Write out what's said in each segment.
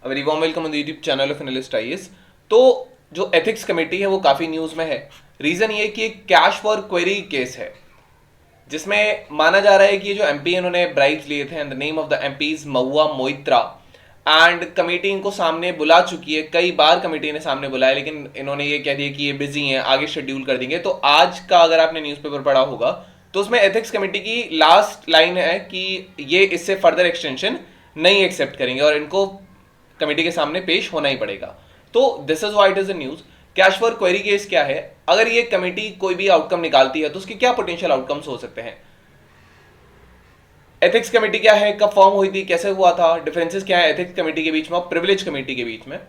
Very warm welcome on the YouTube channel of analyst IAS. तो जो ethics committee है वो काफी न्यूज में है। रीजन ये कि एक कैश फॉर क्वेरी केस है जिसमें माना जा रहा है कि ये जो एमपी इन्होंने ब्राइब्स लिए थे in the name of the MPs Mahua Moitra, and committee इनको सामने बुला चुकी है। कई बार कमेटी ने सामने बुलाया लेकिन इन्होंने ये कह दिया कि ये बिजी हैं, आगे शेड्यूल कर देंगे। तो आज का अगर आपने न्यूज़पेपर पढ़ा होगा तो उसमें एथिक्स कमेटी की लास्ट लाइन है कि ये इससे फर्दर एक्सटेंशन नहीं एक्सेप्ट करेंगे और इनको कमेटी के सामने पेश होना ही पड़ेगा। तो this is why it is a news. Cash for query case क्या है? अगर ये कमेटी कोई भी आउटकम निकालती है तो उसके क्या पोटेंशियल आउटकम्स हो सकते हैं? एथिक्स कमेटी क्या है, कब फॉर्म हुई थी, कैसे हुआ था, डिफरेंसेस क्या है एथिक्स कमेटी के बीच में और प्रिविलेज कमेटी के बीच में,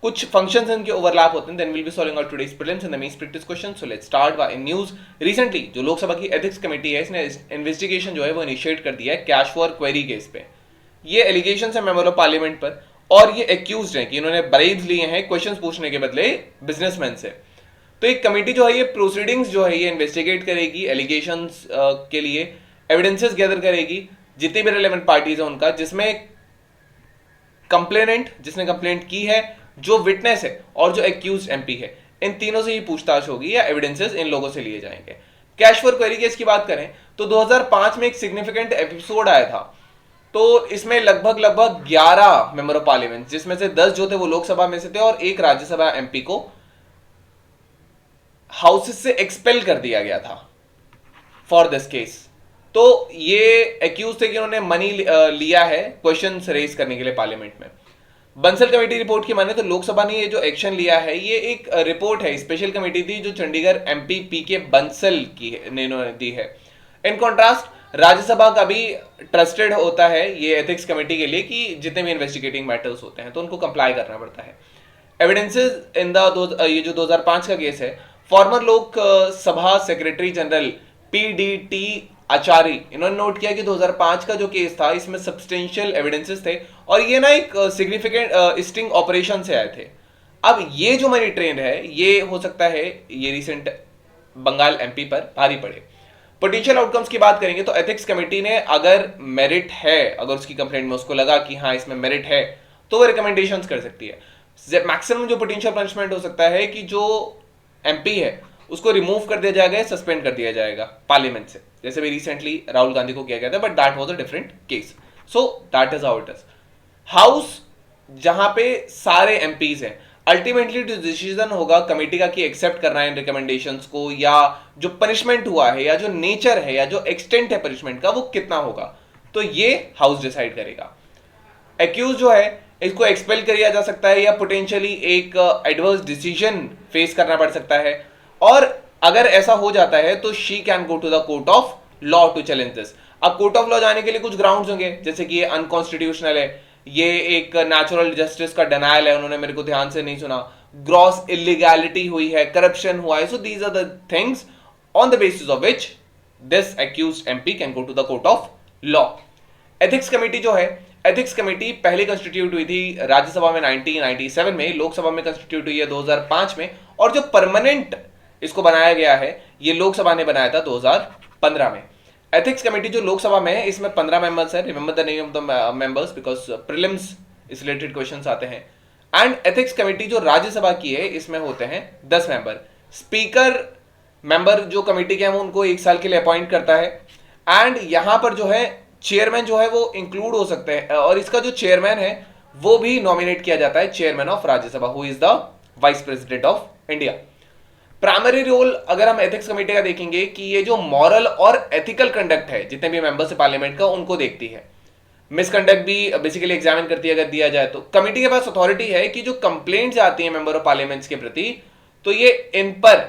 कुछ फंक्शंस इनके ओवरलैप होते हैं। Then will be solving out today's prelims and the mains practice question. So let's start by news. Recently जो लोकसभा की एथिक्स कमेटी है इसने इन्वेस्टिगेशन जो है वो इनिशिएट कर दिया है कैश फॉर क्वेरी केस पे। ये एलिगेशन है मेंबर ऑफ पार्लियामेंट पर और ये एक्यूज्ड हैं कि इन्होंने ब्राइब्स लिए हैं क्वेश्चंस पूछने के बदले बिजनेसमैन से। तो एक कमेटी जो है ये प्रोसीडिंग्स जो है ये इन्वेस्टिगेट करेगी, एलिगेशंस के लिए एविडेंसेस गैदर करेगी, जितनी भी रिलेवेंट पार्टीज है उनका, जिसमें कंप्लेनेंट जिसने कंप्लेंट की है, जो विटनेस है और जो एक्यूज एमपी है, इन तीनों से ही पूछताछ होगी या एविडेंसेस इन लोगों से लिए जाएंगे। कैश फॉर क्वेरी केस की बात करें तो 2005 में एक सिग्निफिकेंट एपिसोड आया था। तो इसमें लगभग 11 मेंबर ऑफ पार्लियामेंट, जिसमें से 10 जो थे वो लोकसभा में से थे और एक राज्यसभा एमपी को हाउसेस से एक्सपेल कर दिया गया था फॉर दिस केस। तो ये एक्यूज थे कि उन्होंने मनी लिया है क्वेश्चंस रेज करने के लिए पार्लियामेंट में। बंसल कमेटी रिपोर्ट की माने तो लोकसभा ने ये जो एक्शन लिया है ये एक रिपोर्ट है, स्पेशल कमेटी थी जो चंडीगढ़ एमपी पीके बंसल की ने दी है। इन कॉन्ट्रास्ट राज्यसभा का भी ट्रस्टेड होता है ये एथिक्स कमेटी के लिए कि जितने भी इन्वेस्टिगेटिंग मैटर्स होते हैं तो उनको कंप्लाई करना पड़ता है। एविडेंसेस इन द ये जो 2005 का केस है, फॉर्मर लोक सभा सेक्रेटरी जनरल पीडीटी आचार्य इन्होंने नोट किया कि 2005 का जो केस था इसमें सब्सटेंशियल एविडेंसेस थे और ये ना एक सिग्निफिकेंट स्टिंग ऑपरेशन से आए थे। अब ये जो मनी ट्रेन है ये हो सकता है ये रिसेंट बंगाल एमपी पर भारी पड़े। पोटेंशियल आउटकम्स की बात करेंगे तो एथिक्स कमेटी ने अगर मेरिट है, अगर उसकी कंप्लेंट में उसको लगा कि हाँ इसमें मेरिट है तो वो रिकमेंडेशंस कर सकती है। मैक्सिमम जो पोटेंशियल पनिशमेंट हो सकता है कि जो एमपी है उसको रिमूव कर दिया जाएगा, सस्पेंड कर दिया जाएगा पार्लियामेंट से, जैसे भी रिसेंटली राहुल गांधी को किया गया था, but that was a different case. So that is how it is. House जहां पे सारे एमपीज हैं, अल्टीमेटली जो डिसीजन होगा कमेटी का कि एक्सेप्ट करना है इन रिकमेंडेशंस को, या जो पनिशमेंट हुआ है या जो नेचर है या जो एक्सटेंट है पनिशमेंट का वो कितना होगा, तो ये हाउस डिसाइड करेगा। एक्यूज जो है इसको एक्सपेल किया जा सकता है या पोटेंशियली एक एडवर्स डिसीजन फेस करना पड़ सकता है, और अगर ऐसा हो जाता है तो she can go to the court of law to challenge this. अब कोर्ट ऑफ लॉ जाने के लिए कुछ ग्राउंड्स होंगे, जैसे कि ये अनकॉन्स्टिट्यूशनल है, ये एक नेचुरल जस्टिस का डिनायल है, उन्होंने मेरे को ध्यान से नहीं सुना, ग्रॉस इलीगैलिटी हुई है, करप्शन हुआ है। So these are the things on the basis of which this accused MP can go to the court of law. Ethics committee जो है, एथिक्स कमेटी पहले कंस्टिट्यूट हुई थी राज्यसभा में 1997 में, लोकसभा में कंस्टिट्यूट हुई है 2005 में, और जो परमानेंट इसको बनाया गया है ये लोकसभा ने बनाया था 2015 में। एथिक्स कमेटी जो लोकसभा में है इसमें 15 मेंबर्स है। Remember the name of the members because prelims इस रिलेटेड क्वेश्चंस आते हैं। एंड एथिक्स कमेटी जो राज्यसभा की है इसमें होते हैं 10 मेंबर। स्पीकर मेंबर जो कमेटी के हैं वो उनको 1 साल के लिए अपॉइंट करता है। एंड यहां पर जो है चेयरमैन जो है वो इंक्लूड हो सकते हैं, और इसका जो चेयरमैन है वो भी नॉमिनेट किया जाता है chairman of Rajya Sabha, who is the vice president of India. Primary role अगर हम एथिक्स कमेटी का देखेंगे कि ये जो मॉरल और एथिकल कंडक्ट है जितने भी मेंबर्स है पार्लियामेंट का उनको देखती है, मिसकंडक्ट भी बेसिकली एग्जामिन करती है अगर दिया जाए तो। कमेटी के पास अथॉरिटी है कि जो कंप्लेंट्स आती हैं मेंबर ऑफ पार्लियामेंट्स के प्रति तो ये इन पर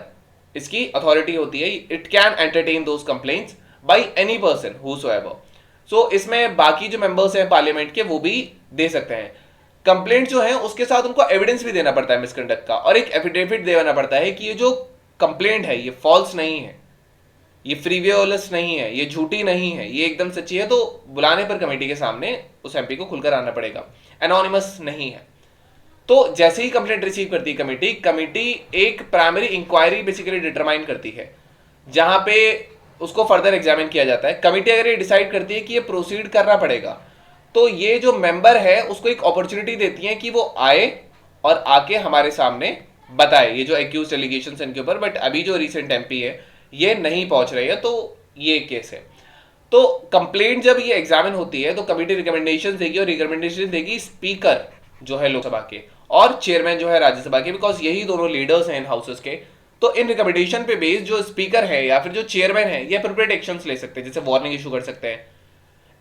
इसकी अथॉरिटी होती है। It can entertain those complaints by any person whosoever. So इसमें बाकी जो मेंबर्स हैं पार्लियामेंट के वो भी दे सकते हैं। कंप्लेंट जो है उसके साथ उनको एविडेंस भी देना पड़ता है मिसकंडक्ट का, और एक एफिडेविट देना पड़ता है कि ये जो कंप्लेंट है ये फॉल्स नहीं है, ये फ्रीवियोलस नहीं है, ये झूठी नहीं है, ये एकदम सच्ची है। तो बुलाने पर कमेटी के सामने उस एमपी को खुलकर आना पड़ेगा, एनोनिमस नहीं है। तो जैसे ही कंप्लेंट रिसीव करती है कमेटी, कमेटी एक प्राइमरी इंक्वायरी बेसिकली डिटरमाइन करती है जहां पे उसको फर्दर एग्जामिन किया जाता है। कमेटी अगर ये डिसाइड करती है कि ये प्रोसीड करना पड़ेगा तो ये जो मेंबर है उसको एक अपॉर्चुनिटी देती है कि वो आए और आके हमारे सामने बताए ये जो एक्यूज एलिगेशन इनके ऊपर। बट अभी जो रिसेंट एमपी है ये नहीं पहुंच रही है, तो ये केस है। तो कंप्लेंट जब ये एग्जामिन होती है तो कमेटी रिकमेंडेशन देगी, और रिकमेंडेशन देगी स्पीकर जो है लोकसभा के और चेयरमैन जो है राज्यसभा के, बिकॉज यही दोनों लीडर्स हैं इन हाउसेस के। तो इन रिकमेंडेशन पे बेस्ड जो स्पीकर है या फिर जो चेयरमैन है ये अप्रोप्रिएट एक्शंस ले सकते हैं, जैसे वार्निंग इशू कर सकते हैं,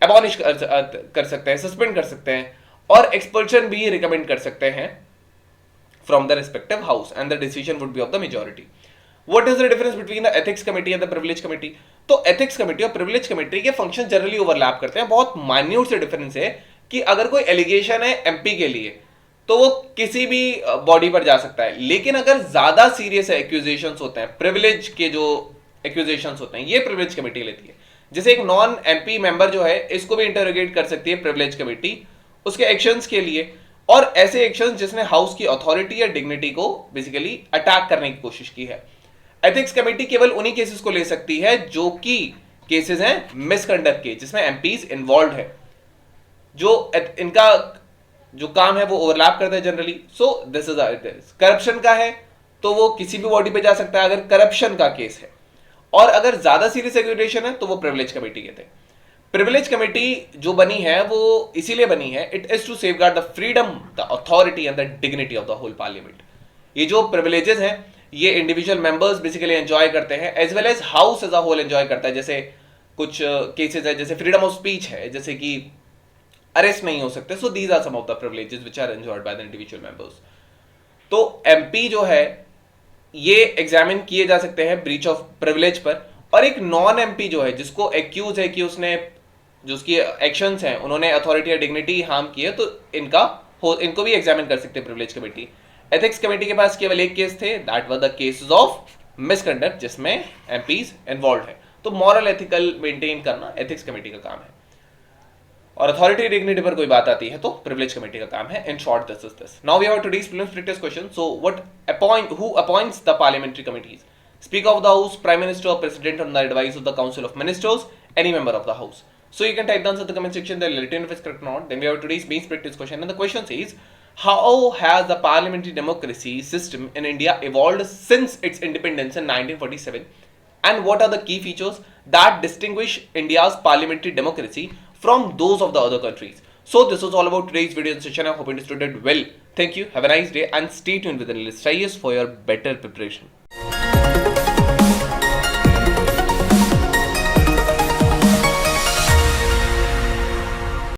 एबॉलिश कर सकते हैं, सस्पेंड कर सकते हैं, और एक्सपल्शन भी रिकमेंड कर सकते हैं from the respective house, and the decision would be of the majority. What is the difference between the ethics committee and the privilege committee? तो ethics committee और privilege committee के फंक्शन जनरली ओवरलैप करते हैं। बहुत minute से difference है कि अगर कोई एलिगेशन है एमपी के लिए तो वो किसी भी बॉडी पर जा सकता है, लेकिन अगर ज्यादा सीरियस एक्यूजेशंस होते हैं, प्रिविलेज के जो एक्यूजेशंस होते हैं, ये प्रिविलेज कमेटी लेती है। जैसे एक नॉन एमपी मेंबर जो है इसको भी इंटरोगेट कर सकती है प्रिविलेज कमेटी उसके एक्शंस के लिए, और ऐसे एक्शंस जिसने हाउस की अथॉरिटी या डिग्निटी को बेसिकली अटैक करने की कोशिश की है। एथिक्स कमेटी केवल उन्हीं केसेस को ले सकती है जो कि केसेस हैं मिसकंडक्ट के, जिसमें एमपीज इन्वॉल्व है, जो इनका जो काम है वो ओवरलैप करता है generally. So this is corruption का है तो वो किसी भी बॉडी पे जा सकता है अगर करप्शन का केस है, और अगर ज्यादा सीरियस एक्यूजेशन है तो वो प्रिविलेज कमेटी के थे। प्रिविलेज कमेटी जो बनी है वो इसीलिए बनी है, it is to safeguard the freedom, the authority and the dignity of the whole parliament. ये जो प्रिविलेजेस हैं ये इंडिविजुअल मेंबर्स बेसिकली एंजॉय करते हैं, as well as house as a whole enjoy करता है। जैसे कुछ केसेस है, जैसे फ्रीडम ऑफ स्पीच है, जैसे कि अरेस्ट नहीं हो सकते। So these are some of the privileges which are enjoyed by the individual members. तो एमपी जो है ये एग्जामिन किए जा सकते हैं ब्रीच ऑफ प्रिविलेज पर, और एक नॉन एमपी जो है जिसको एक्यूज है कि उसने जो उसकी एक्शंस हैं उन्होंने अथॉरिटी या डिग्निटी हार्म की है, तो इनको भी एग्जामिन कर सकते हैं प्रिविलेज कमेटी। एथिक्स कमेटी के पास केवल एक केस थे, that was the cases of misconduct जिसमें एमपीज इन्वॉल्व है। तो मॉरल एथिकल मेंटेन करना एथिक्स कमेटी का काम है, और अथॉरिटी डिग्निटी पर कोई बात आती है तो प्रिविलेज कमेटी का काम है। In short this is this. Now we have today's prelims practice question. So who appoints the parliamentary committees? Speaker of the house, prime minister और president on the advice of the council of ministers, any member of the house. So you can type the answer in the comment section. They'll let you know if it's correct or not. Then we have today's base practice question, and the question says, how has the parliamentary democracy system in India evolved since its independence in 1947, and what are the key features that distinguish India's parliamentary democracy from those of the other countries? So this was all about today's video session. I hope you understood it well. Thank you. Have a nice day and stay tuned with the Analyst IAS for your better preparation.